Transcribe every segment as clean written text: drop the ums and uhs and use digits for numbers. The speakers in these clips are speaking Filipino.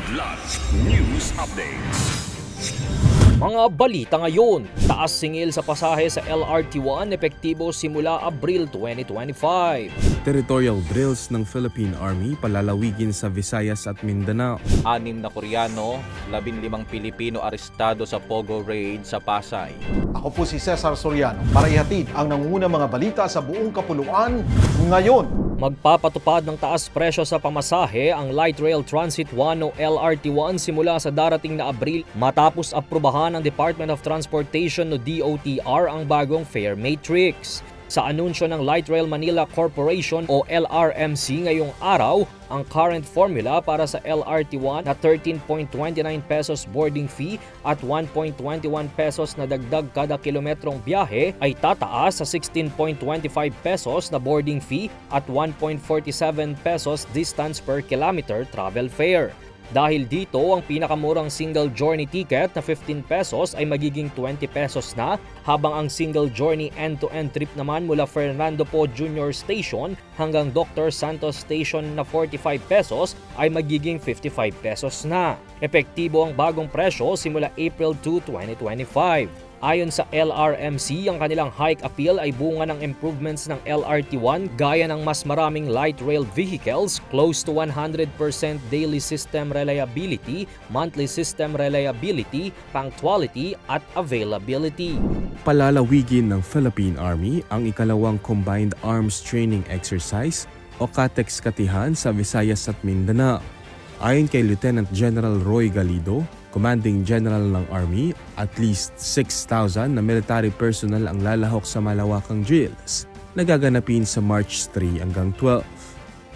Kilat News Updates. Mga balita ngayon, taas singil sa pasahe sa LRT-1 epektibo simula Abril 2025. Territorial drills ng Philippine Army palalawigin sa Visayas at Mindanao. 6 na Koreano, 15 Pilipino arestado sa Pogo Raid sa Pasay. Ako po si Cesar Soriano para ihatid ang nangungunang mga balita sa buong kapuluan ngayon. Magpapatupad ng taas presyo sa pamasahe ang Light Rail Transit 1 o LRT-1 simula sa darating na Abril matapos aprubahan ng Department of Transportation o DOTR ang bagong fare matrix. Sa anunsyo ng Light Rail Manila Corporation o LRMC ngayong araw, ang current formula para sa LRT-1 na 13.29 pesos boarding fee at 1.21 pesos na dagdag kada kilometrong biyahe ay tataas sa 16.25 pesos na boarding fee at 1.47 pesos distance per kilometer travel fare. Dahil dito, ang pinakamurang single journey ticket na 15 pesos ay magiging 20 pesos na, habang ang single journey end-to-end trip naman mula Fernando Po Jr. Station hanggang Dr. Santos Station na 45 pesos ay magiging 55 pesos na. Epektibo ang bagong presyo simula April 2, 2025. Ayon sa LRMC, ang kanilang hike appeal ay bunga ng improvements ng LRT-1 gaya ng mas maraming light rail vehicles, close to 100% daily system reliability, monthly system reliability, punctuality at availability. Palalawigin ng Philippine Army ang ikalawang Combined Arms Training Exercise o CATEX Katihan sa Visayas at Mindanao. Ayon kay Lieutenant General Roy Galido, Commanding General ng Army, at least 6,000 na military personnel ang lalahok sa malawakang drills na gaganapin sa March 3 hanggang 12.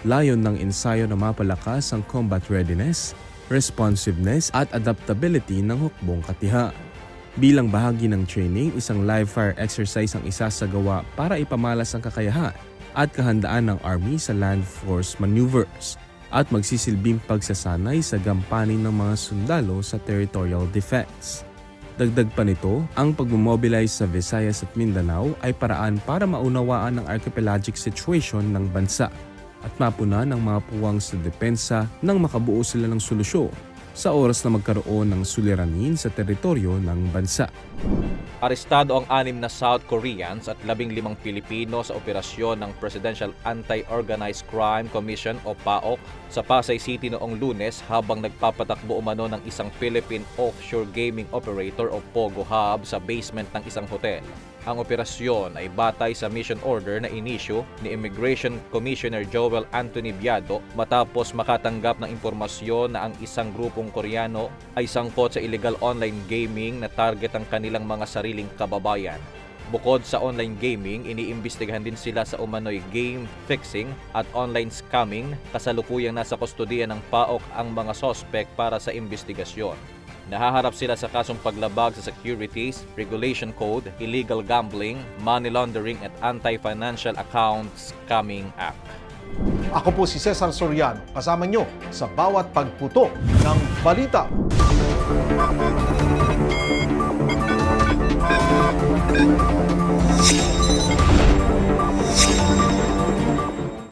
Layon ng ensayo na mapalakas ang combat readiness, responsiveness at adaptability ng hukbong katihan. Bilang bahagi ng training, isang live fire exercise ang isasagawa para ipamalas ang kakayahan at kahandaan ng Army sa land force maneuvers at magsisilbing pagsasanay sa gampanin ng mga sundalo sa territorial defense. Dagdag pa nito, ang pagmobilize sa Visayas at Mindanao ay paraan para maunawaan ang archipelagic situation ng bansa at mapunan ang mga puwang sa depensa nang makabuo sila ng solusyon sa oras na magkaroon ng suliranin sa teritoryo ng bansa. Arestado ang 6 na South Koreans at 15 Pilipino sa operasyon ng Presidential Anti-Organized Crime Commission o PAOK sa Pasay City noong Lunes habang nagpapatakbo umano ng isang Philippine Offshore Gaming Operator o POGO Hub sa basement ng isang hotel. Ang operasyon ay batay sa mission order na inisyu ni Immigration Commissioner Joel Anthony Biado matapos makatanggap ng impormasyon na ang isang grupong Koreano ay sangkot sa illegal online gaming na target ang kanilang mga sariling kababayan. Bukod sa online gaming, iniimbestigahan din sila sa umano'y game fixing at online scamming. Kasalukuyang nasa kustodiya ng PAOK ang mga sospek para sa investigasyon. Nahaharap sila sa kasong paglabag sa Securities Regulation Code, Illegal Gambling, Money Laundering at Anti-Financial Accounts Scamming Act. Ako po si Cesar Soriano, kasama nyo sa bawat pagputo ng balita.